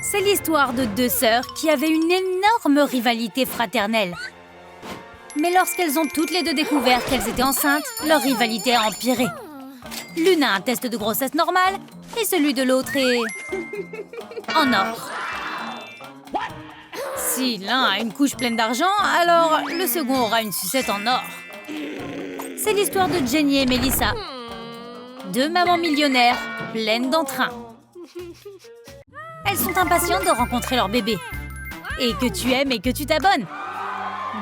C'est l'histoire de deux sœurs qui avaient une énorme rivalité fraternelle. Mais lorsqu'elles ont toutes les deux découvert qu'elles étaient enceintes, leur rivalité a empiré. L'une a un test de grossesse normal et celui de l'autre est... en or. Si l'un a une couche pleine d'argent, alors le second aura une sucette en or. C'est l'histoire de Jenny et Melissa. Deux mamans millionnaires, pleines d'entrain. Elles sont impatientes de rencontrer leur bébé. Et que tu aimes et que tu t'abonnes.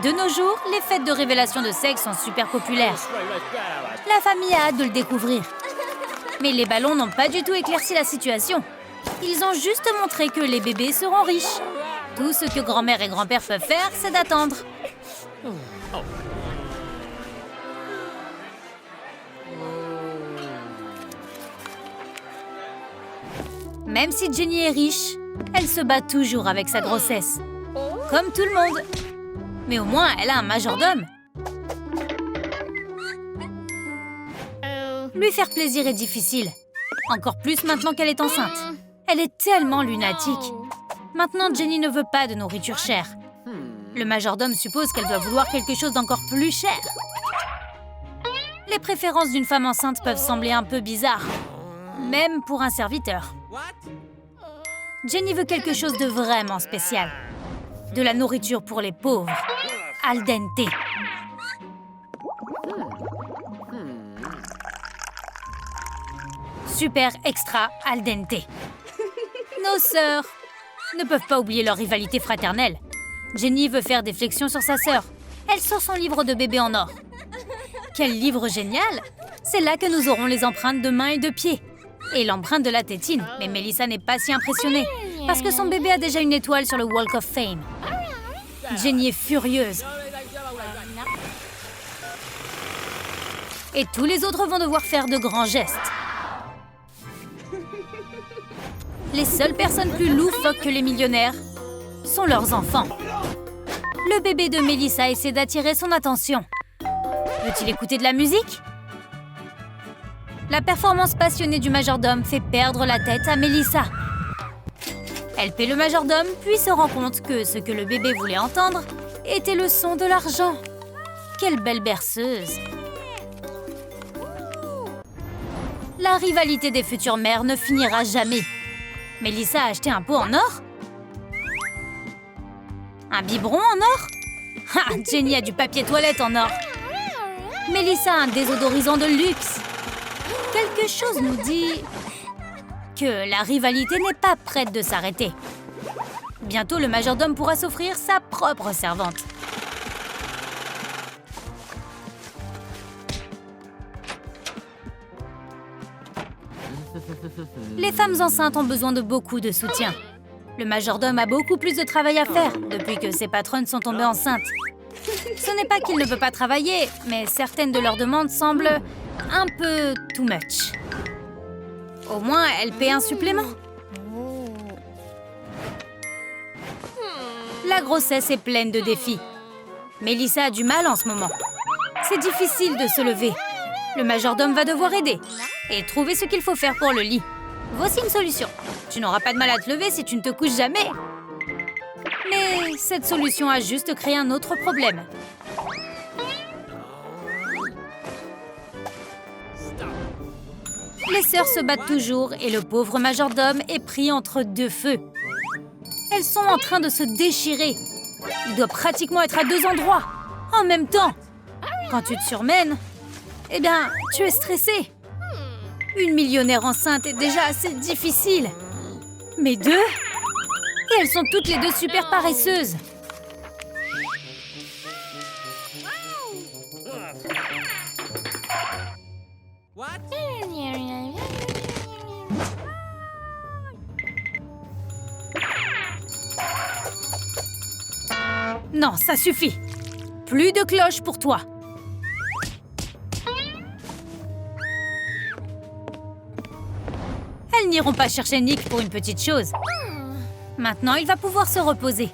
De nos jours, les fêtes de révélation de sexe sont super populaires. La famille a hâte de le découvrir. Mais les ballons n'ont pas du tout éclairci la situation. Ils ont juste montré que les bébés seront riches. Tout ce que grand-mère et grand-père peuvent faire, c'est d'attendre. Même si Jenny est riche, elle se bat toujours avec sa grossesse. Comme tout le monde. Mais au moins, elle a un majordome. Lui faire plaisir est difficile. Encore plus maintenant qu'elle est enceinte. Elle est tellement lunatique. Maintenant, Jenny ne veut pas de nourriture chère. Le majordome suppose qu'elle doit vouloir quelque chose d'encore plus cher. Les préférences d'une femme enceinte peuvent sembler un peu bizarres. Même pour un serviteur. Jenny veut quelque chose de vraiment spécial. De la nourriture pour les pauvres. Al dente. Super extra al dente. Nos sœurs ne peuvent pas oublier leur rivalité fraternelle. Jenny veut faire des flexions sur sa sœur. Elle sort son livre de bébé en or. Quel livre génial! C'est là que nous aurons les empreintes de mains et de pieds. Et l'empreinte de la tétine. Mais Melissa n'est pas si impressionnée. Parce que son bébé a déjà une étoile sur le Walk of Fame. Jenny est furieuse. Et tous les autres vont devoir faire de grands gestes. Les seules personnes plus loufoques que les millionnaires sont leurs enfants. Le bébé de Melissa essaie d'attirer son attention. Veut-il écouter de la musique? La performance passionnée du majordome fait perdre la tête à Melissa. Elle paie le majordome, puis se rend compte que ce que le bébé voulait entendre était le son de l'argent. Quelle belle berceuse! La rivalité des futures mères ne finira jamais. Melissa a acheté un pot en or? Un biberon en or? Ah, Jenny a du papier toilette en or. Melissa a un désodorisant de luxe. Quelque chose nous dit que la rivalité n'est pas prête de s'arrêter. Bientôt, le majordome pourra s'offrir sa propre servante. Les femmes enceintes ont besoin de beaucoup de soutien. Le majordome a beaucoup plus de travail à faire depuis que ses patronnes sont tombées enceintes. Ce n'est pas qu'il ne veut pas travailler, mais certaines de leurs demandes semblent un peu too much. Au moins, elle paie un supplément. La grossesse est pleine de défis. Melissa a du mal en ce moment. C'est difficile de se lever. Le majordome va devoir aider et trouver ce qu'il faut faire pour le lit. Voici une solution. Tu n'auras pas de mal à te lever si tu ne te couches jamais. Mais cette solution a juste créé un autre problème. Les sœurs se battent toujours et le pauvre majordome est pris entre deux feux. Elles sont en train de se déchirer. Il doit pratiquement être à deux endroits, en même temps. Quand tu te surmènes, eh bien, tu es stressée. Une millionnaire enceinte est déjà assez difficile. Mais deux? Et elles sont toutes les deux super paresseuses. Non, ça suffit. Plus de cloches pour toi. Elles n'iront pas chercher Nick pour une petite chose. Maintenant, il va pouvoir se reposer.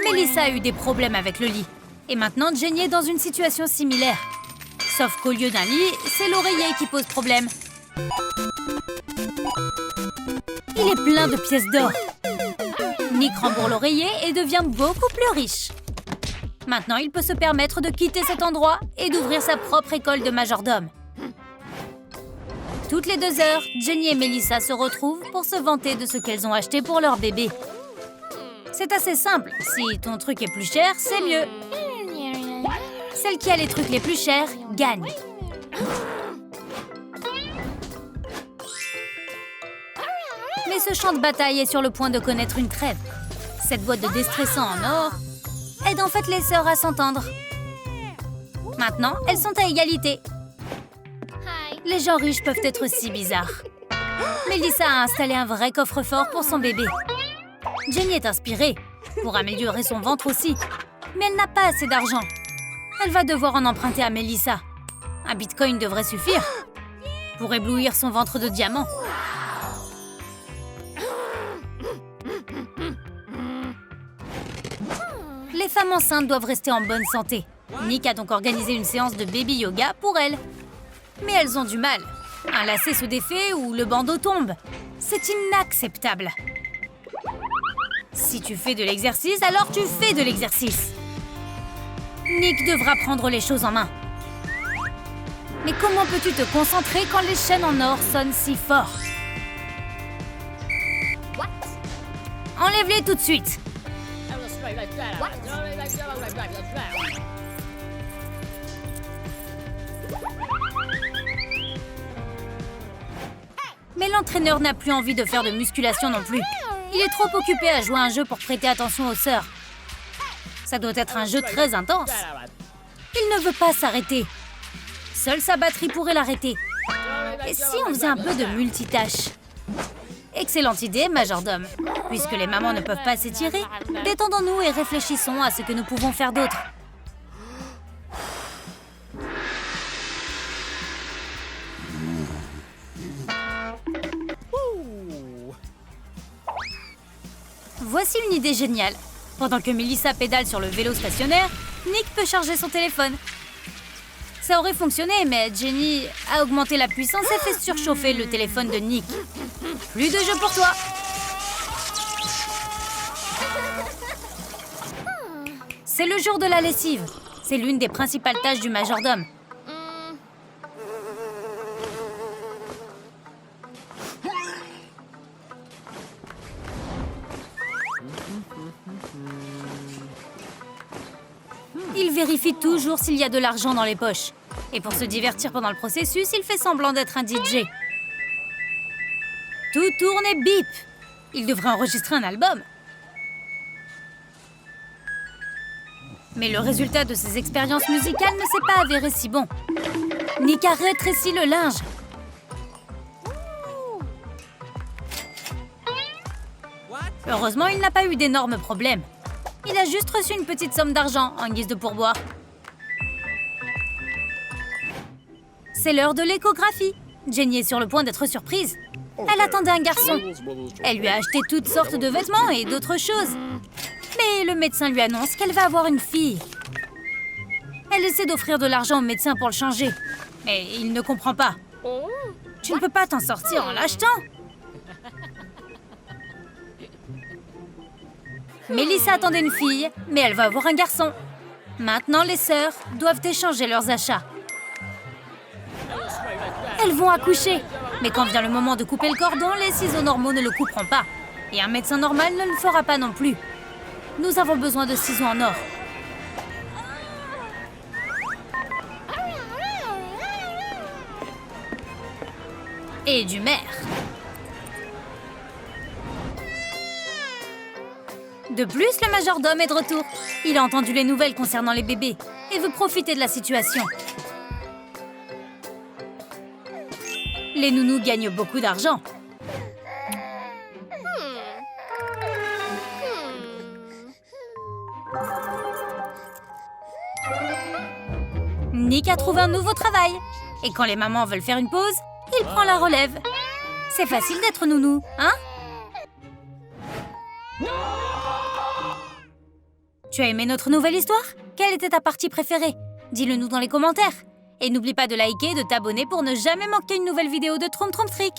Melissa a eu des problèmes avec le lit. Et maintenant, Jenny est dans une situation similaire. Sauf qu'au lieu d'un lit, c'est l'oreiller qui pose problème. et plein de pièces d'or. Nick rembourre l'oreiller et devient beaucoup plus riche. Maintenant, il peut se permettre de quitter cet endroit et d'ouvrir sa propre école de majordome. Toutes les 2 heures, Jenny et Melissa se retrouvent pour se vanter de ce qu'elles ont acheté pour leur bébé. C'est assez simple. Si ton truc est plus cher, c'est mieux. Celle qui a les trucs les plus chers gagne. Mais ce champ de bataille est sur le point de connaître une trêve. Cette boîte de déstressant en or aide en fait les sœurs à s'entendre. Maintenant, elles sont à égalité. Les gens riches peuvent être si bizarres. Melissa a installé un vrai coffre-fort pour son bébé. Jenny est inspirée, pour améliorer son ventre aussi. Mais elle n'a pas assez d'argent. Elle va devoir en emprunter à Melissa. Un bitcoin devrait suffire pour éblouir son ventre de diamant. Les femmes enceintes doivent rester en bonne santé. Nick a donc organisé une séance de baby yoga pour elles. Mais elles ont du mal. Un lacet se défait ou le bandeau tombe. C'est inacceptable. Si tu fais de l'exercice, alors tu fais de l'exercice. Nick devra prendre les choses en main. Mais comment peux-tu te concentrer quand les chaînes en or sonnent si fort? Enlève-les tout de suite. Mais l'entraîneur n'a plus envie de faire de musculation non plus. Il est trop occupé à jouer à un jeu pour prêter attention aux sœurs. Ça doit être un jeu très intense. Il ne veut pas s'arrêter. Seule sa batterie pourrait l'arrêter. Et si on faisait un peu de multitâche? Excellente idée, majordome. Puisque les mamans ne peuvent pas s'étirer, détendons-nous et réfléchissons à ce que nous pouvons faire d'autre. Voici une idée géniale. Pendant que Melissa pédale sur le vélo stationnaire, Nick peut charger son téléphone. Ça aurait fonctionné, mais Jenny a augmenté la puissance et fait surchauffer le téléphone de Nick. Plus de jeu pour toi. C'est le jour de la lessive. C'est l'une des principales tâches du majordome. Il vérifie toujours s'il y a de l'argent dans les poches. Et pour se divertir pendant le processus, il fait semblant d'être un DJ. Tout tourne et bip. Il devrait enregistrer un album. Mais le résultat de ses expériences musicales ne s'est pas avéré si bon. Nick a rétréci le linge. Heureusement, il n'a pas eu d'énormes problèmes. Il a juste reçu une petite somme d'argent en guise de pourboire. C'est l'heure de l'échographie. Jenny est sur le point d'être surprise. Elle attendait un garçon. Elle lui a acheté toutes sortes de vêtements et d'autres choses. Mais le médecin lui annonce qu'elle va avoir une fille. Elle essaie d'offrir de l'argent au médecin pour le changer. Mais il ne comprend pas. Tu ne peux pas t'en sortir en l'achetant. Melissa attendait une fille, mais elle va avoir un garçon. Maintenant, les sœurs doivent échanger leurs achats. Elles vont accoucher. Mais quand vient le moment de couper le cordon, les ciseaux normaux ne le couperont pas. Et un médecin normal ne le fera pas non plus. Nous avons besoin de ciseaux en or. Et du maire. De plus, le majordome est de retour. Il a entendu les nouvelles concernant les bébés et veut profiter de la situation. Les nounous gagnent beaucoup d'argent. Nick a trouvé un nouveau travail. Et quand les mamans veulent faire une pause, il prend la relève. C'est facile d'être nounou, hein? Tu as aimé notre nouvelle histoire? Quelle était ta partie préférée? Dis-le nous dans les commentaires. Et n'oublie pas de liker et de t'abonner pour ne jamais manquer une nouvelle vidéo de Troum Troum Fric.